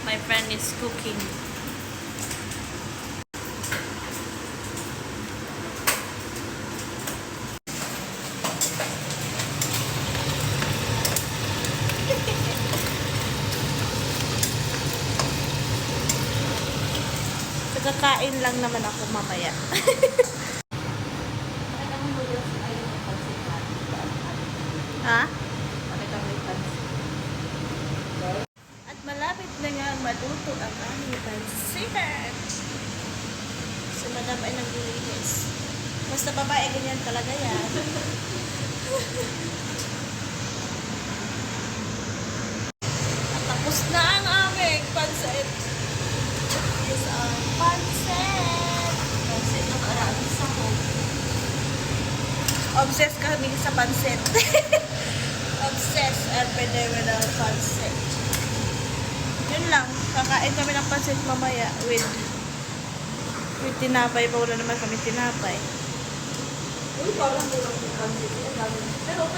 My friend is cooking. Kakain lang naman ako mamaya. Ha? At malapit na nga maluto ang aming pansinan. Si Madam ay naglilinis. Basta babae, ganyan talaga yan. At tapos na ang aming pansit. Is ang pansit. Pansit na maraming sahog. Obsessed kami sa pansit. Obsessed every day with our pansit. Yun lang. Kakain kami ng pansit mamaya with tinapay. Pa wala naman kami tinapay. Uy, parang bulang pansit. Pero okay.